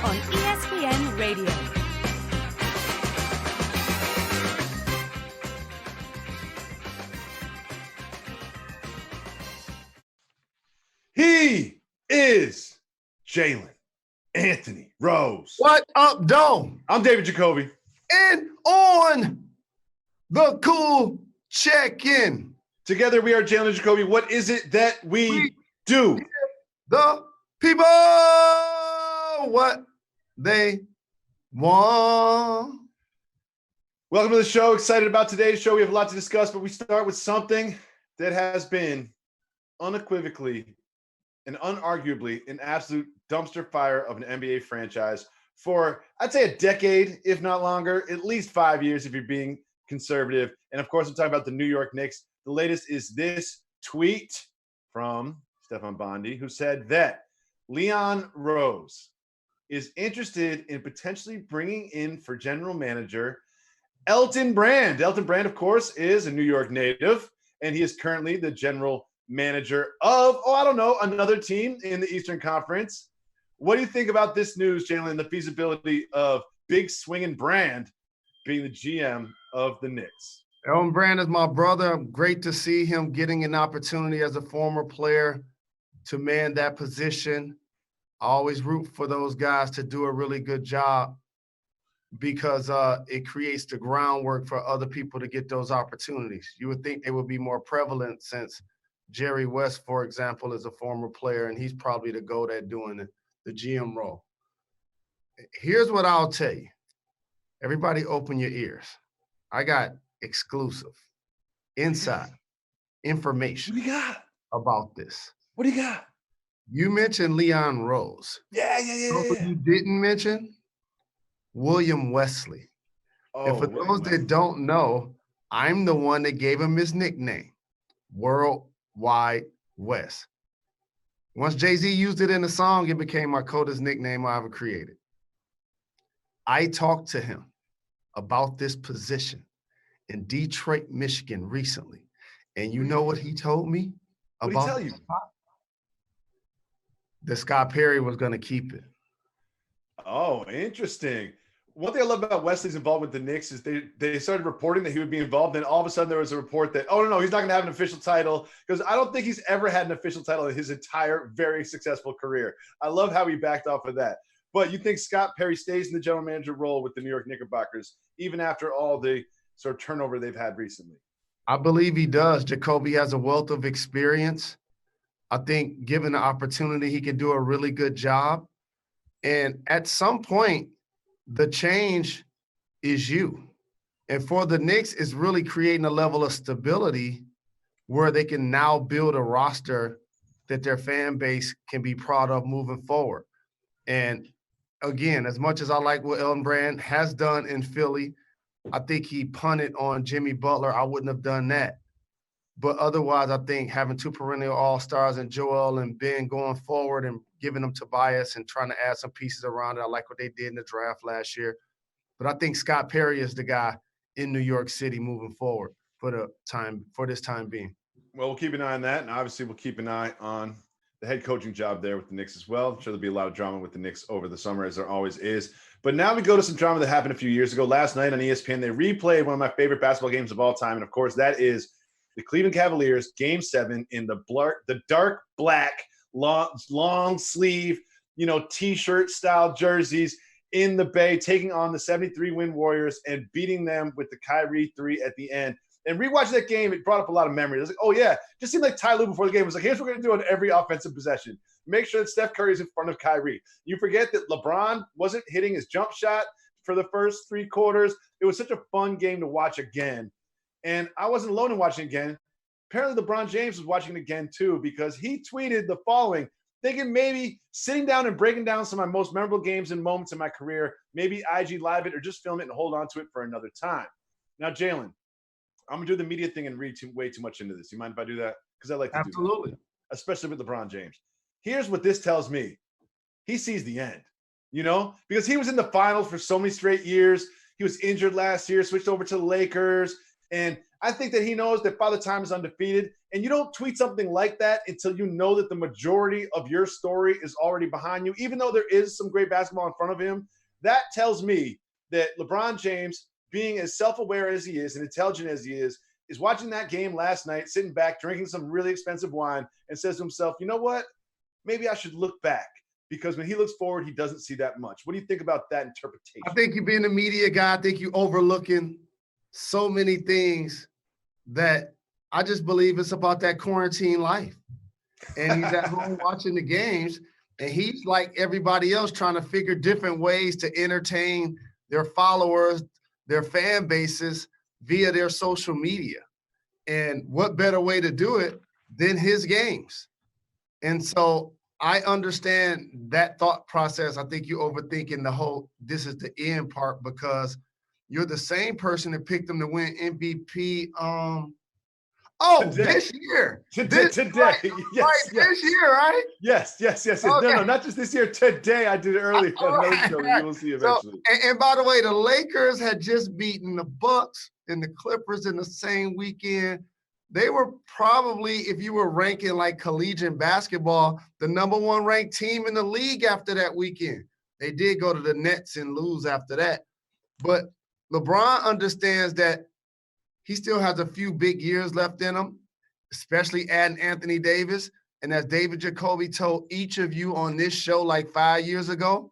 on ESPN Radio. He is Jalen Anthony Rose. What up, Dome? I'm David Jacoby. And on the cool check-in. Together we are Jalen Jacoby. What is it that we do? The people what they want. Welcome to the show. Excited about today's show. We have a lot to discuss, but we start with something that has been unequivocally and unarguably an absolute dumpster fire of an NBA franchise for, I'd say, a decade, if not longer, at least 5 years if you're being conservative. And of course, I'm talking about the New York Knicks. The latest is this tweet from Stefan Bondi, who said that Leon Rose is interested in potentially bringing in for general manager Elton Brand. Elton Brand, of course, is a New York native, and he is currently the general manager of, another team in the Eastern Conference. What do you think about this news, Jalen, the feasibility of big swinging Brand being the GM of the Knicks? Elton Brand is my brother. Great to see him getting an opportunity as a former player to man that position. I always root for those guys to do a really good job because it creates the groundwork for other people to get those opportunities. You would think they would be more prevalent since Jerry West, for example, is a former player, and he's probably the GOAT at doing the GM role. Here's what I'll tell you. Everybody open your ears. I got exclusive, inside information about this. What do you got? You mentioned Leon Rose. Yeah. You didn't mention William Wesley. And for those that don't know, I'm the one that gave him his nickname, Worldwide West. Once Jay-Z used it in a song, it became my coldest nickname I ever created. I talked to him about this position in Detroit, Michigan recently. And you know what he told me about? What did he tell you? That Scott Perry was going to keep it. Oh, interesting. One thing I love about Wesley's involvement with the Knicks is they started reporting that he would be involved. Then all of a sudden there was a report that, no, he's not going to have an official title, because I don't think he's ever had an official title in his entire very successful career. I love how he backed off of that. But you think Scott Perry stays in the general manager role with the New York Knickerbockers, even after all the sort of turnover they've had recently? I believe he does. Jacoby has a wealth of experience. I think given the opportunity, he can do a really good job. And at some point, the change is you. And for the Knicks, it's really creating a level of stability where they can now build a roster that their fan base can be proud of moving forward. And again, as much as I like what Elton Brand has done in Philly, I think he punted on Jimmy Butler. I wouldn't have done that. But otherwise, I think having two perennial all-stars and Joel and Ben going forward and giving them Tobias and trying to add some pieces around it, I like what they did in the draft last year. But I think Scott Perry is the guy in New York City moving forward for this time being. Well, we'll keep an eye on that, and obviously we'll keep an eye on the head coaching job there with the Knicks as well. I'm sure there'll be a lot of drama with the Knicks over the summer, as there always is. But now we go to some drama that happened a few years ago. Last night on ESPN, they replayed one of my favorite basketball games of all time, and of course that is the Cleveland Cavaliers Game 7 in the dark black, long sleeve, T-shirt style jerseys in the Bay, taking on the 73-win Warriors and beating them with the Kyrie 3 at the end. And rewatching that game, it brought up a lot of memories. I was like, oh, yeah, just seemed like Ty Lue before the game was like, here's what we're going to do on every offensive possession. Make sure that Steph Curry is in front of Kyrie. You forget that LeBron wasn't hitting his jump shot for the first three quarters. It was such a fun game to watch again. And I wasn't alone in watching it again. Apparently, LeBron James was watching it again, too, because he tweeted the following, thinking maybe sitting down and breaking down some of my most memorable games and moments in my career, maybe IG Live it or just film it and hold on to it for another time. Now, Jalen, I'm going to do the media thing and read way too much into this. You mind if I do that? Because I like to do that, especially with LeBron James. Here's what this tells me. He sees the end, because he was in the finals for so many straight years. He was injured last year, switched over to the Lakers. And I think that he knows that Father Time is undefeated, and you don't tweet something like that until you know that the majority of your story is already behind you. Even though there is some great basketball in front of him, that tells me that LeBron James, being as self-aware as he is and intelligent as he is watching that game last night, sitting back, drinking some really expensive wine, and says to himself, you know what? Maybe I should look back, because when he looks forward, he doesn't see that much. What do you think about that interpretation? I think you being a media guy, I think you overlooking so many things that I just believe it's about that quarantine life. And he's at home watching the games, and he's like everybody else trying to figure different ways to entertain their followers, their fan bases via their social media. And what better way to do it than his games? And so I understand that thought process. I think you're overthinking the whole this is the end part, because you're the same person that picked him to win MVP. Today. This year. Today. Right, Yes. this year, right? Yes. Okay. No, not just this year. Today. I did it earlier. Right. You will see eventually. So, and by the way, the Lakers had just beaten the Bucks and the Clippers in the same weekend. They were probably, if you were ranking like collegiate basketball, the number 1 ranked team in the league after that weekend. They did go to the Nets and lose after that. But LeBron understands that he still has a few big years left in him, especially adding Anthony Davis. And as David Jacoby told each of you on this show like 5 years ago,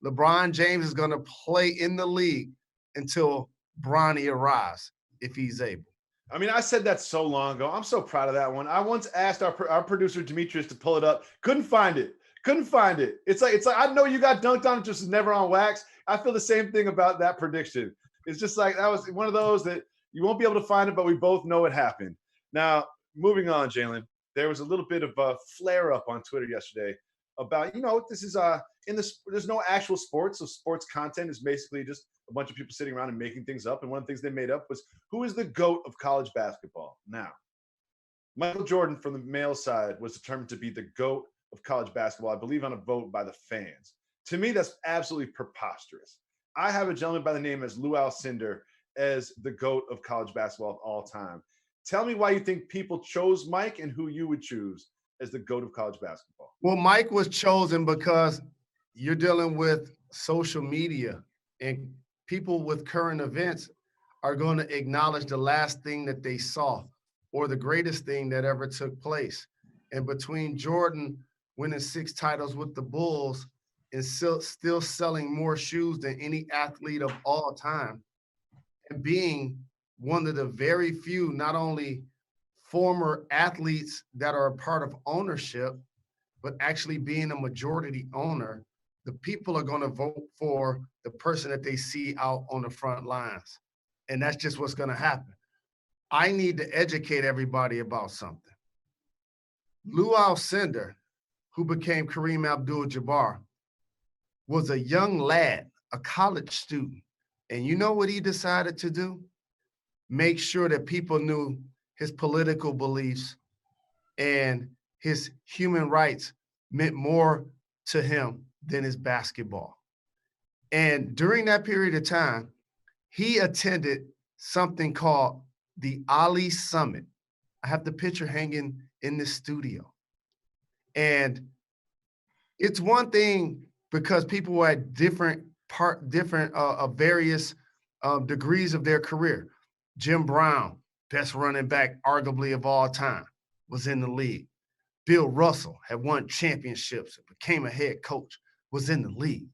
LeBron James is going to play in the league until Bronny arrives, if he's able. I mean, I said that so long ago. I'm so proud of that one. I once asked our producer Demetrius to pull it up. Couldn't find it. It's like I know you got dunked on, just never on wax. I feel the same thing about that prediction. It's just like that was one of those that you won't be able to find it, but we both know it happened. Now, moving on, Jalen, there was a little bit of a flare up on Twitter yesterday about, this is there's no actual sports. So sports content is basically just a bunch of people sitting around and making things up. And one of the things they made up was, who is the GOAT of college basketball? Now, Michael Jordan from the male side was determined to be the GOAT of college basketball, I believe on a vote by the fans. To me, that's absolutely preposterous. I have a gentleman by the name as Lou Alcindor as the GOAT of college basketball of all time. Tell me why you think people chose Mike and who you would choose as the GOAT of college basketball. Well, Mike was chosen because you're dealing with social media, and people with current events are going to acknowledge the last thing that they saw or the greatest thing that ever took place. And between Jordan winning 6 titles with the Bulls and still selling more shoes than any athlete of all time, and being one of the very few, not only former athletes that are a part of ownership, but actually being a majority owner, the people are going to vote for the person that they see out on the front lines. And that's just what's going to happen. I need to educate everybody about something. Lou Alcindor, who became Kareem Abdul-Jabbar, was a young lad, a college student. And you know what he decided to do? Make sure that people knew his political beliefs and his human rights meant more to him than his basketball. And during that period of time, he attended something called the Ali Summit. I have the picture hanging in the studio. And it's one thing because people were at various degrees of their career. Jim Brown, best running back arguably of all time, was in the league. Bill Russell had won championships, became a head coach, was in the league.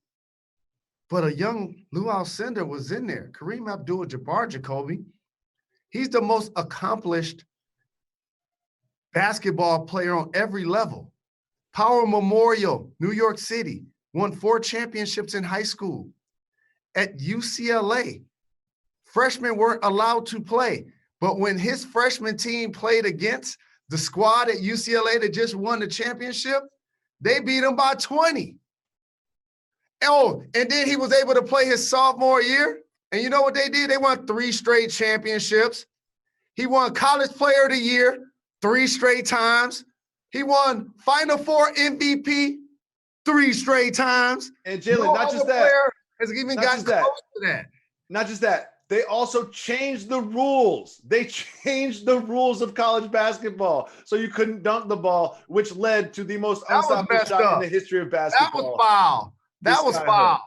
But a young Lou Alcindor was in there. Kareem Abdul-Jabbar, Jacoby, he's the most accomplished basketball player on every level. Power Memorial, New York City, won 4 championships in high school. At UCLA, freshmen weren't allowed to play. But when his freshman team played against the squad at UCLA that just won the championship, they beat him by 20. Oh, and then he was able to play his sophomore year. And you know what they did? They won 3 straight championships. He won College Player of the Year 3 straight times. He won Final Four MVP 3 straight times. And Jalen, not just that. Has even gotten close to that. Not just that. they also changed the rules. They changed the rules of college basketball. So you couldn't dunk the ball, which led to the most unstoppable shot in the history of basketball. That was foul. That was foul.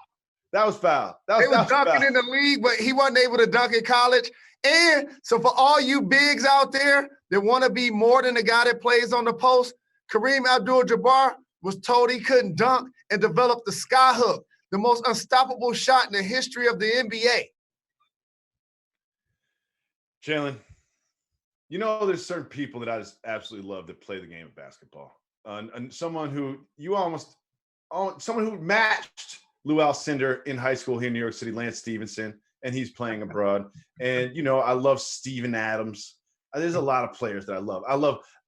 That was foul. They was dunking in the league, but he wasn't able to dunk in college. And so for all you bigs out there that want to be more than the guy that plays on the post, Kareem Abdul-Jabbar was told he couldn't dunk and developed the sky hook, the most unstoppable shot in the history of the NBA. Jalen, you know, there's certain people that I just absolutely love that play the game of basketball. And someone who someone who matched Lou Alcindor in high school here in New York City, Lance Stevenson, and he's playing abroad. And, you know, I love Steven Adams. There's a lot of players that I love.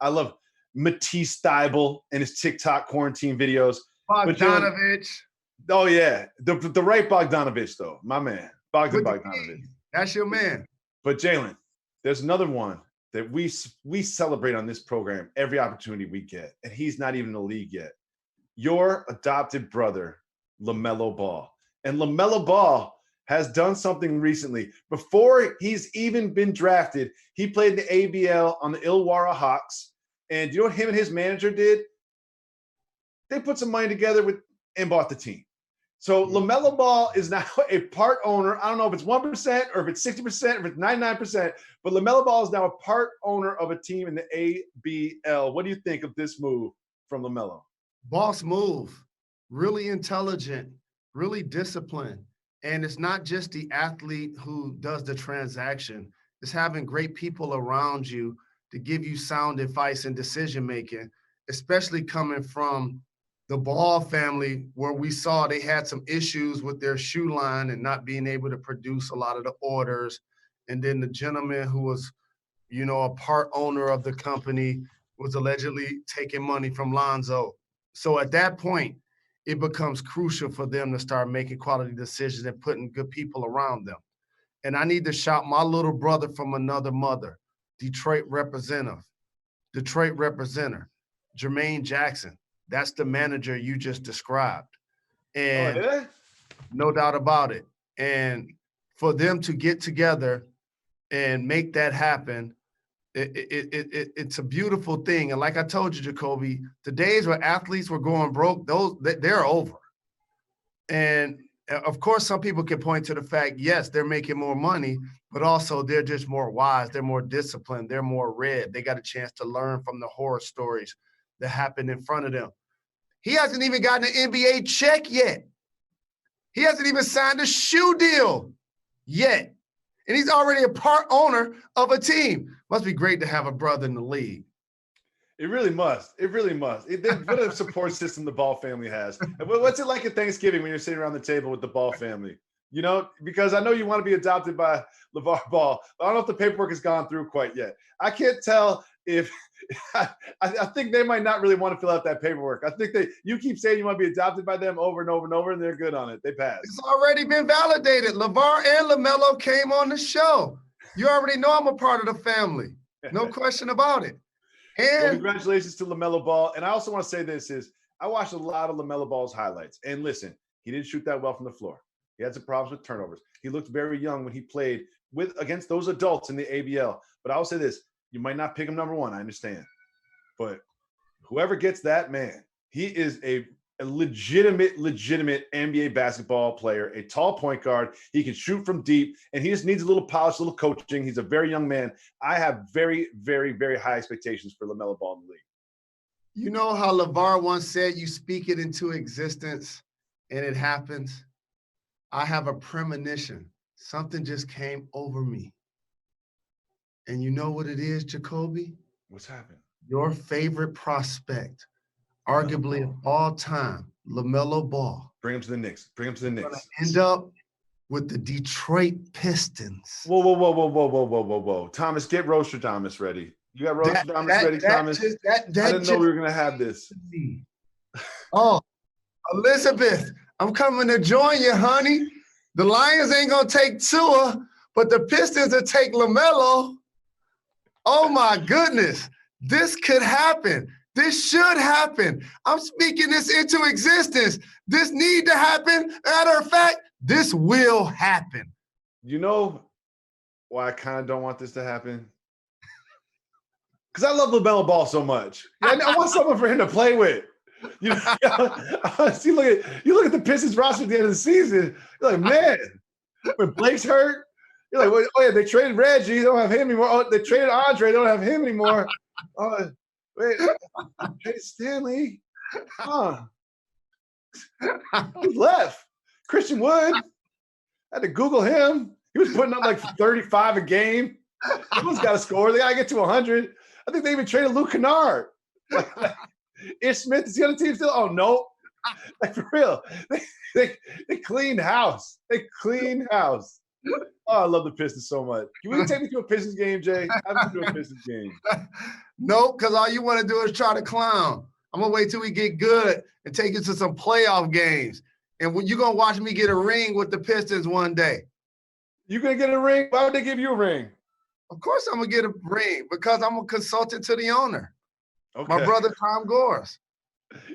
I love Matisse Thybulle and his TikTok quarantine videos. Bogdanovich. Oh, yeah. The right Bogdanovich, though. My man. Bogdanovich. That's your man. But, Jalen, there's another one that we celebrate on this program every opportunity we get, and he's not even in the league yet. Your adopted brother, LaMelo Ball. And LaMelo Ball has done something recently. Before he's even been drafted, he played in the ABL on the Illawarra Hawks. And you know what him and his manager did? They put some money together and bought the team. So LaMelo Ball is now a part owner. I don't know if it's 1% or if it's 60%, or if it's 99%, but LaMelo Ball is now a part owner of a team in the ABL. What do you think of this move from LaMelo? Boss move, really intelligent, really disciplined. And it's not just the athlete who does the transaction. It's having great people around you to give you sound advice and decision-making, especially coming from the Ball family, where we saw they had some issues with their shoe line and not being able to produce a lot of the orders. And then the gentleman who was, you know, a part owner of the company was allegedly taking money from Lonzo. So at that point, it becomes crucial for them to start making quality decisions and putting good people around them. And I need to shout my little brother from another mother, Detroit representative, Jermaine Jackson. That's the manager you just described. And no doubt about it. And for them to get together and make that happen, it's a beautiful thing. And like I told you, Jacoby, the days where athletes were going broke, they're over. And of course, some people can point to the fact, yes, they're making more money, but also they're just more wise. They're more disciplined. They're more read. They got a chance to learn from the horror stories that happened in front of them. He hasn't even gotten an NBA check yet. He hasn't even signed a shoe deal yet. And he's already a part owner of a team. Must be great to have a brother in the league. It really must. It really must. What a support system the Ball family has. What's it like at Thanksgiving when you're sitting around the table with the Ball family? You know, because I know you want to be adopted by LeVar Ball. But I don't know if the paperwork has gone through quite yet. I can't tell if I think they might not really want to fill out that paperwork. I think you keep saying you want to be adopted by them over and over and over, and they're good on it. They pass. It's already been validated. LeVar and LaMelo came on the show. You already know I'm a part of the family. No question about it. And well, congratulations to LaMelo Ball. And I also want to say this is I watched a lot of LaMelo Ball's highlights. And listen, he didn't shoot that well from the floor. He had some problems with turnovers. He looked very young when he played against those adults in the ABL. But I'll say this, you might not pick him number one, I understand. But whoever gets that, man, he is a legitimate NBA basketball player, a tall point guard. He can shoot from deep, and he just needs a little polish, a little coaching. He's a very young man. I have very, very, very high expectations for LaMelo Ball in the league. You know how LeVar once said, you speak it into existence, and it happens? I have a premonition. Something just came over me. And you know what it is, Jacoby? What's happened? Your favorite prospect, arguably of all time, LaMelo Ball. Bring him to the Knicks. Bring him to the Knicks. Gonna end up with the Detroit Pistons. Whoa. Thomas, get Roaster Thomas ready. You got Roaster Thomas ready, Thomas? I didn't know we were going to have this. Oh, Elizabeth, I'm coming to join you, honey. The Lions ain't going to take Tua, but the Pistons will take LaMelo. Oh, my goodness. This could happen. This should happen. I'm speaking this into existence. This need to happen. Matter of fact, this will happen. You know, why I kind of don't want this to happen? Because I love LaMelo Ball so much. I want someone for him to play with. You know, see, you look at the Pistons roster at the end of the season. You're like, man, when Blake's hurt, you're like, oh yeah, they traded Reggie, they don't have him anymore. Oh, they traded Andre, they don't have him anymore. Oh, wait, traded Stanley. Huh? Who's left? Christian Wood. I had to Google him. He was putting up like 35 a game. Someone's got to score. They got to get to 100. I think they even traded Luke Kennard. Ish Smith is the other team still? Oh, no. Like, for real. They cleaned house. They cleaned house. Oh, I love the Pistons so much. Can we take me to a Pistons game, Jay? I've been to a Pistons game. Nope, because all you want to do is try to clown. I'm going to wait till we get good and take you to some playoff games. And when you're going to watch me get a ring with the Pistons one day. You going to get a ring? Why would they give you a ring? Of course I'm going to get a ring because I'm a consultant to the owner. Okay. My brother, Tom Gores.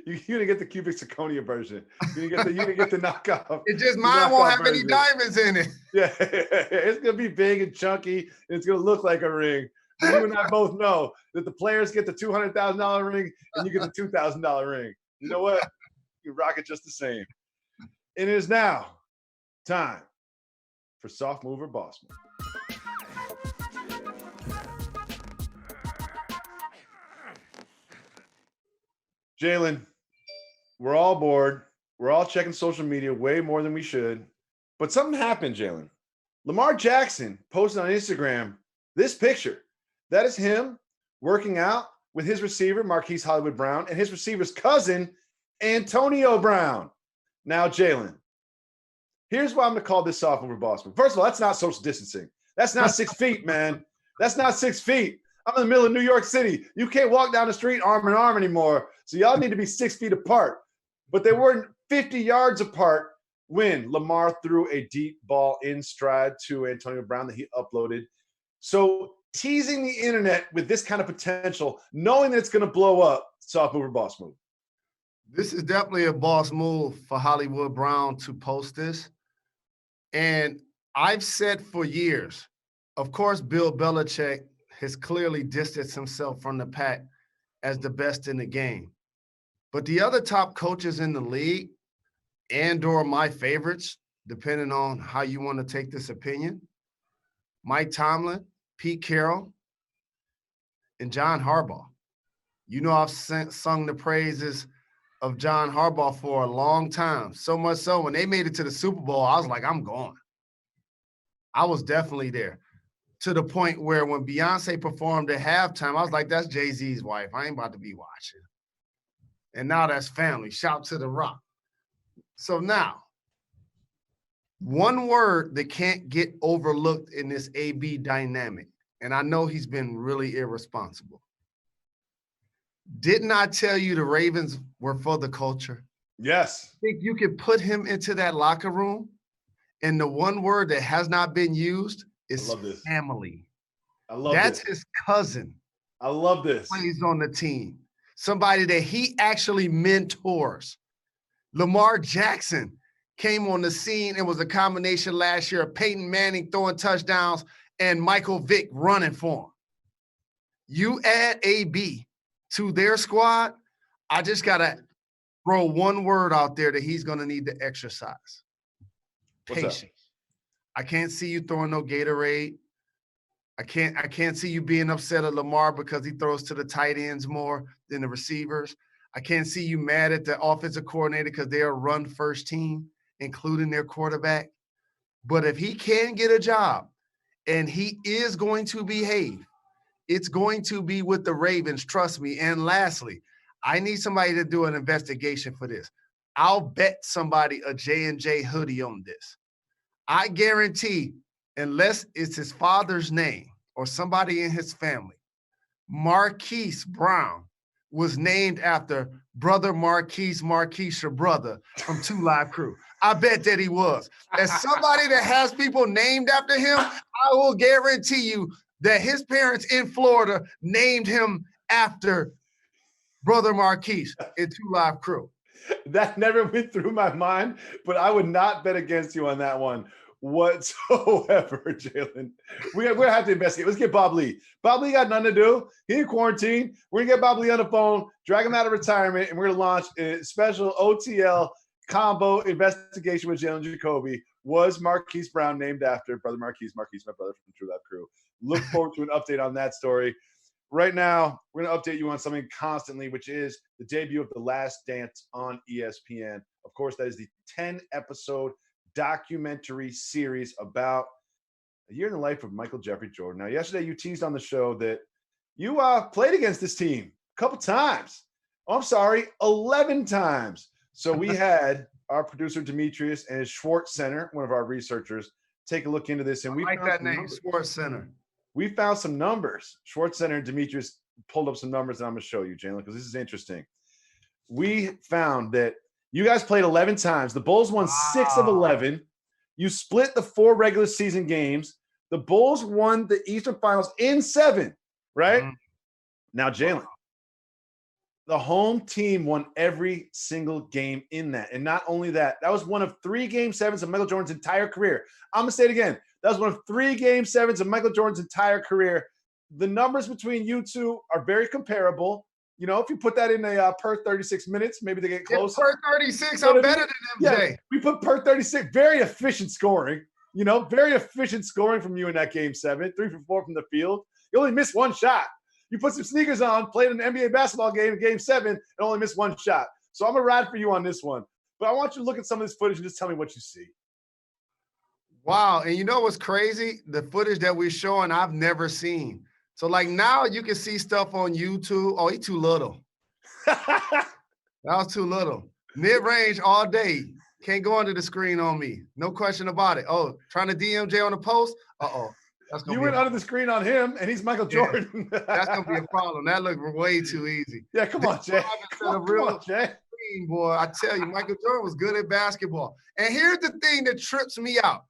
You're going to get the cubic zirconia version. You're going to get the knockoff. It's just mine won't have any diamonds in it. Yeah, it's going to be big and chunky, and it's going to look like a ring. But you and I both know that the players get the $200,000 ring, and you get the $2,000 ring. You know what? You rock it just the same. It is now time for Soft Mover Boss Move. Jalen, we're all bored. We're all checking social media way more than we should. But something happened, Jalen. Lamar Jackson posted on Instagram this picture. That is him working out with his receiver, Marquise Hollywood Brown, and his receiver's cousin, Antonio Brown. Now, Jalen, here's why I'm going to call this Soft Mover Boss Move. First of all, that's not social distancing. That's not 6 feet, man. That's not 6 feet. I'm in the middle of New York City. You can't walk down the street arm in arm anymore. So y'all need to be 6 feet apart. But they weren't 50 yards apart when Lamar threw a deep ball in stride to Antonio Brown that he uploaded. So teasing the internet with this kind of potential, knowing that it's going to blow up, Soft Mover Boss Move. This is definitely a boss move for Hollywood Brown to post this. And I've said for years, of course, Bill Belichick has clearly distanced himself from the pack as the best in the game. But the other top coaches in the league, and or my favorites, depending on how you want to take this opinion, Mike Tomlin, Pete Carroll, and John Harbaugh. You know I've sung the praises of John Harbaugh for a long time. So much so when they made it to the Super Bowl, I was like, I'm gone. I was definitely there. To the point where when Beyonce performed at halftime, I was like, that's Jay-Z's wife. I ain't about to be watching. And now that's family. Shout to The Rock. So now, one word that can't get overlooked in this AB dynamic, and I know he's been really irresponsible. Didn't I tell you the Ravens were for the culture? Yes. Think you could put him into that locker room, and the one word that has not been used is family. I love That's this. his cousin. I love this. Plays on the team. Somebody that he actually mentors. Lamar Jackson came on the scene and was a combination last year of Peyton Manning throwing touchdowns and Michael Vick running for him. You add AB to their squad, I just got to throw one word out there that he's going to need to exercise. Patience. I can't see you throwing no Gatorade. I can't see you being upset at Lamar because he throws to the tight ends more than the receivers. I can't see you mad at the offensive coordinator because they're a run-first team, including their quarterback. But if he can get a job and he is going to behave, it's going to be with the Ravens, trust me. And lastly, I need somebody to do an investigation for this. I'll bet somebody a J&J hoodie on this. I guarantee, unless it's his father's name or somebody in his family, Marquise Brown was named after brother Marquise, your brother from 2 Live Crew. I bet that he was. As somebody that has people named after him, I will guarantee you that his parents in Florida named him after brother Marquise in 2 Live Crew. That never went through my mind, but I would not bet against you on that one. whatsoever, Jalen. We're going to have to investigate. Let's get Bob Lee. Bob Lee got nothing to do. He in quarantine. We're going to get Bob Lee on the phone, drag him out of retirement, and we're going to launch a special OTL combo investigation with Jalen Jacoby. Was Marquise Brown named after Brother Marquise? Marquise, my brother from the True Love Crew. Look forward to an update on that story. Right now, we're going to update you on something constantly, which is the debut of The Last Dance on ESPN. Of course, that is the 10-episode documentary series about a year in the life of Michael Jeffrey Jordan. Now, yesterday you teased on the show that you played against this team a couple times. Oh, I'm sorry, 11 times. So we had our producer Demetrius and his Schwartz Center, one of our researchers, take a look into this. And we like that name, Schwartz Center. We found some numbers. Schwartz Center and Demetrius pulled up some numbers that I'm going to show you, Jalen, because this is interesting. We found that you guys played 11 times. The Bulls won 6 of 11. You split the 4 regular season games. The Bulls won the Eastern Finals in 7, right? Now, Jalen, the home team won every single game in that. And not only that, that was one of 3 Game 7s of Michael Jordan's entire career. I'm going to say it again. That was one of 3 Game 7s of Michael Jordan's entire career. The numbers between you two are very comparable. You know, if you put that in a per 36 minutes, maybe they get close. Per 36, I'm better than MJ. Yeah, we put per 36. Very efficient scoring. You know, very efficient scoring from you in that Game 7. 3 for 4 from the field. You only missed 1 shot. You put some sneakers on, played an NBA basketball game in Game 7, and only missed 1 shot. So I'm going to ride for you on this one. But I want you to look at some of this footage and just tell me what you see. Wow. And you know what's crazy? The footage that we're showing, I've never seen. So, like, now you can see stuff on YouTube. Oh, he's too little. That was too little. Mid-range all day. Can't go under the screen on me. No question about it. Oh, trying to DMJ on the post? Uh-oh. You went under the screen on him, and he's Michael Jordan. That's going to be a problem. That looked way too easy. Yeah, come on, Jay. Come on, Jay. Boy, I tell you, Michael Jordan was good at basketball. And here's the thing that trips me out.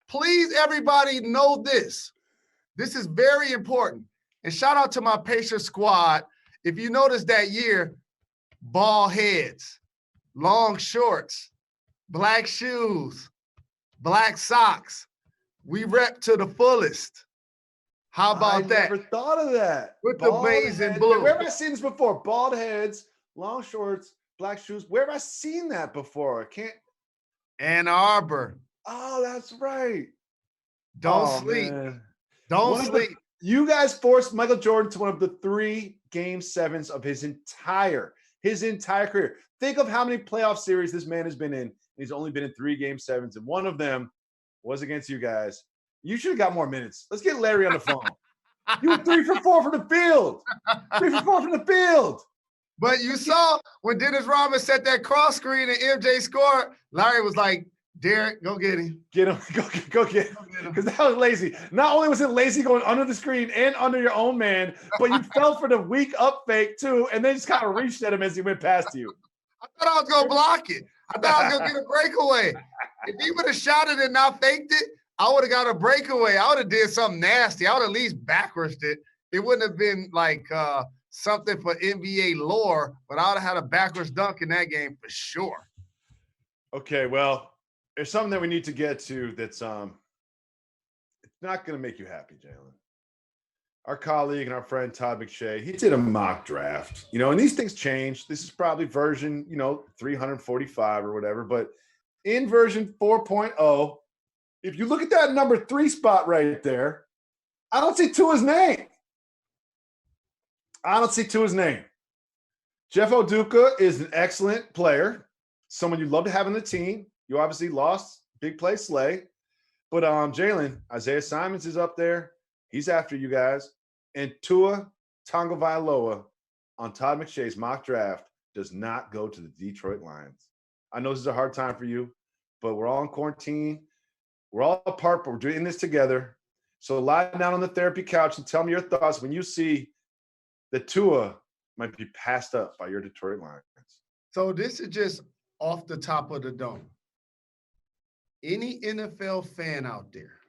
Please, everybody, know this. This is very important. And shout out to my Pacers squad. If you notice that year, bald heads, long shorts, black shoes, black socks. We rep to the fullest. How about that? I never thought of that. With the beige and blue. Where have I seen this before? Bald heads, long shorts, black shoes. Where have I seen that before? I can't. Ann Arbor. Oh, that's right. Don't sleep. Man. Don't sleep. You guys forced Michael Jordan to one of the 3 Game 7s of his entire career. Think of how many playoff series this man has been in. He's only been in 3 Game 7s, and one of them was against you guys. You should have got more minutes. Let's get Larry on the phone. You were 3 for 4 from the field. 3 for 4 from the field. But you saw when Dennis Rodman set that cross screen and MJ scored, Larry was like, Derek, go get him. Get him. Go get him. Because that was lazy. Not only was it lazy going under the screen and under your own man, but you fell for the weak up fake too, and then just kind of reached at him as he went past you. I thought I was going to block it. I thought I was going to get a breakaway. If he would have shot it and not faked it, I would have got a breakaway. I would have did something nasty. I would have at least backwards it. It wouldn't have been like something for NBA lore, but I would have had a backwards dunk in that game for sure. Okay, well, there's something that we need to get to that's it's not going to make you happy, Jalen. Our colleague and our friend Todd McSheas, he did a mock draft, and these things change. This is probably version, 345 or whatever, but in version 4.0, if you look at that number 3 spot right there, I don't see Tua's name. Jeff Oduka is an excellent player, someone you'd love to have on the team. You obviously lost big play Slay, but Jalen, Isaiah Simons is up there. He's after you guys. And Tua Tagovailoa on Todd McShea's mock draft does not go to the Detroit Lions. I know this is a hard time for you, but we're all in quarantine. We're all apart, but we're doing this together. So lie down on the therapy couch and tell me your thoughts when you see that Tua might be passed up by your Detroit Lions. So this is just off the top of the dome. Any NFL fan out there,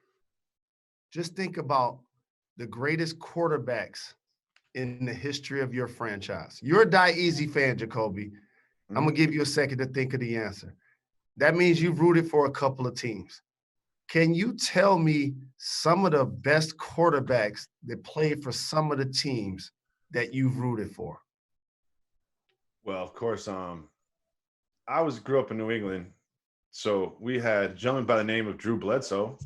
just think about the greatest quarterbacks in the history of your franchise. You're a Die Easy fan, Jacoby. I'm going to give you a second to think of the answer. That means you've rooted for a couple of teams. Can you tell me some of the best quarterbacks that played for some of the teams that you've rooted for? Well, of course, grew up in New England, so we had a gentleman by the name of Drew Bledsoe,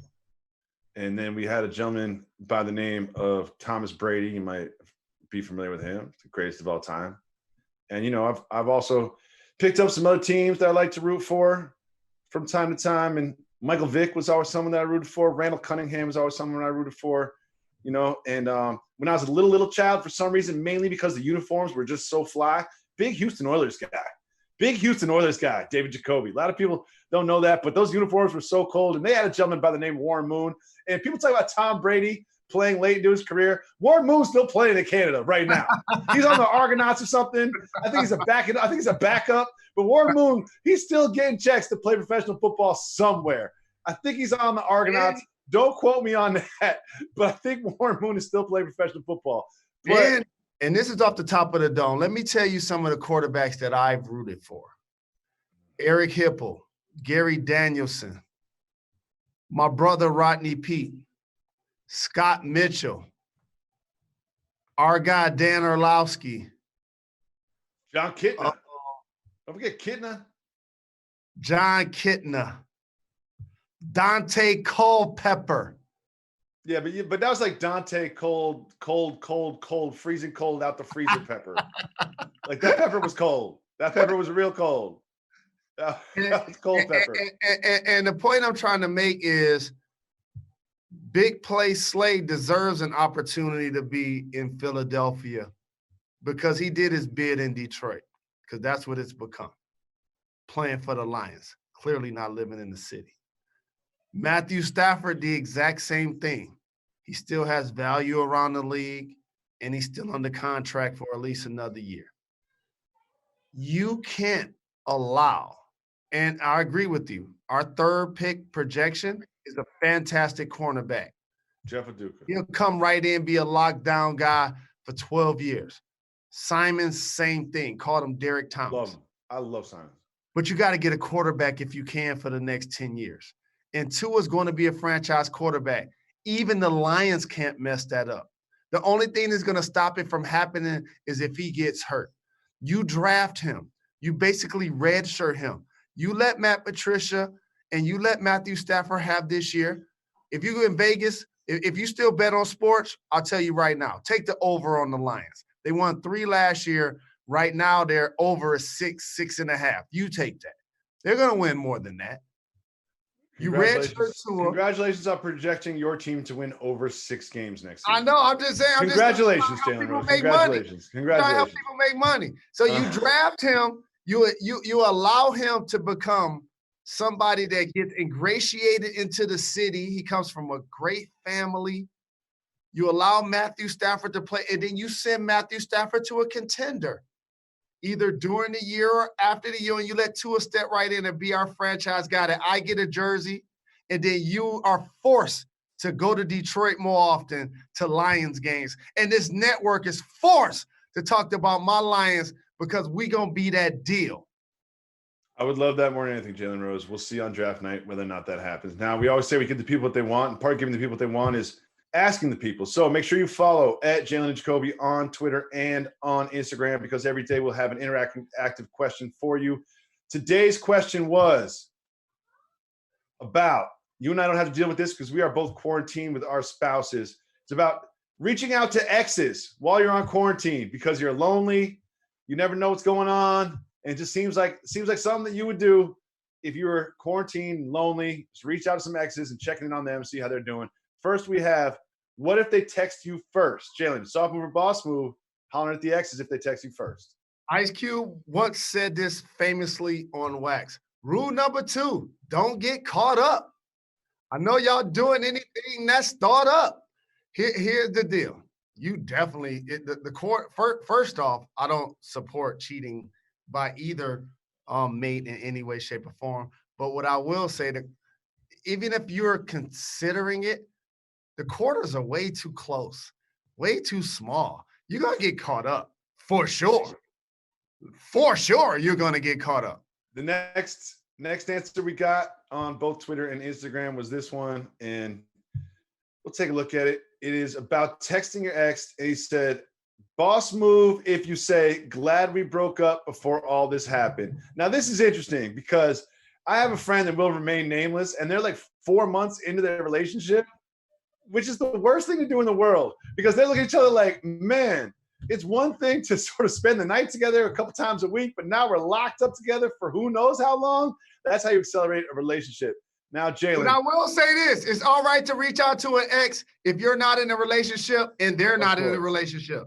and then we had a gentleman by the name of Thomas Brady. You might be familiar with him, the greatest of all time. And I've also picked up some other teams that I like to root for from time to time. And Michael Vick was always someone that I rooted for. Randall Cunningham was always someone I rooted for. And when I was a little child, for some reason, mainly because the uniforms were just so fly, big Houston Oilers guy. David Jacoby. A lot of people don't know that, but those uniforms were so cold. And they had a gentleman by the name of Warren Moon. And people talk about Tom Brady playing late into his career. Warren Moon's still playing in Canada right now. He's on the Argonauts or something. I think he's a backup. But Warren Moon, he's still getting checks to play professional football somewhere. I think he's on the Argonauts. Don't quote me on that, but I think Warren Moon is still playing professional football. And this is off the top of the dome. Let me tell you some of the quarterbacks that I've rooted for. Eric Hipple, Gary Danielson, my brother Rodney Peete, Scott Mitchell, our guy Dan Orlowski. John Kitna. Don't forget Kitna. John Kitna. Dante Culpepper. Yeah, but that was like Dante cold, freezing cold out the freezer pepper. Like that pepper was cold. That pepper was real cold. That was cold pepper. And the point I'm trying to make is Big Play Slade deserves an opportunity to be in Philadelphia because he did his bid in Detroit, because that's what it's become. Playing for the Lions, clearly not living in the city. Matthew Stafford, the exact same thing. He still has value around the league, and he's still under contract for at least another year. You can't allow, and I agree with you, our third pick projection is a fantastic cornerback. Jeff Aduka. He'll come right in, be a lockdown guy for 12 years. Simons, same thing. Called him Derek Thomas. I love Simons. But you got to get a quarterback if you can for the next 10 years. And Tua's going to be a franchise quarterback. Even the Lions can't mess that up. The only thing that's going to stop it from happening is if he gets hurt. You draft him. You basically redshirt him. You let Matt Patricia and you let Matthew Stafford have this year. If you go in Vegas, if you still bet on sports, I'll tell you right now, take the over on the Lions. They won 3 last year. Right now, they're over 6.5. You take that. They're going to win more than that. Congratulations on projecting your team to win over 6 games next season. I know. I'm just saying. Congratulations, Jalen Rose. Congratulations. Help people make money. So you draft him. You allow him to become somebody that gets ingratiated into the city. He comes from a great family. You allow Matthew Stafford to play, and then you send Matthew Stafford to a contender, either during the year or after the year, and you let Tua step right in and be our franchise guy that I get a jersey, and then you are forced to go to Detroit more often to Lions games. And this network is forced to talk about my Lions because we going to be that deal. I would love that more than anything, Jalen Rose. We'll see on draft night whether or not that happens. Now, we always say we give the people what they want, and part of giving the people what they want is asking the people. So make sure you follow at Jalen Jacoby on Twitter and on Instagram, because every day we'll have an interactive question for you. Today's question was about, you and I don't have to deal with this because we are both quarantined with our spouses. It's about reaching out to exes while you're on quarantine because you're lonely. You never know what's going on. And it just seems like something that you would do if you were quarantined, lonely. Just reach out to some exes and checking in on them, see how they're doing. First, we have, what if they text you first? Jalen, soft move or boss move, hollering at the exes if they text you first. Ice Cube once said this famously on Wax. Rule number 2, don't get caught up. I know y'all doing anything that's thought up. Here's the deal. You definitely, the court, first off, I don't support cheating by either mate in any way, shape, or form. But what I will say, that even if you're considering it, the quarters are way too close, way too small. You're going to get caught up for sure. For sure, you're going to get caught up. The next Next answer we got on both Twitter and Instagram was this one, and we'll take a look at it. It is about texting your ex. And he said, boss move if you say, glad we broke up before all this happened. Now, this is interesting because I have a friend that will remain nameless, and they're like 4 months into their relationship, which is the worst thing to do in the world because they look at each other like, man, it's one thing to sort of spend the night together a couple times a week, but now we're locked up together for who knows how long. That's how you accelerate a relationship. Now, Jalen. But I will say this. It's all right to reach out to an ex if you're not in a relationship and they're not in a relationship.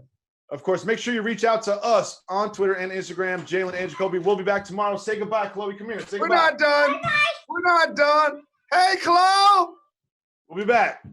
Of course, make sure you reach out to us on Twitter and Instagram. Jalen and Jacoby. We'll be back tomorrow. Say goodbye, Chloe. Come here. Say goodbye. We're not done. We're not done. Hey, Chloe. We'll be back.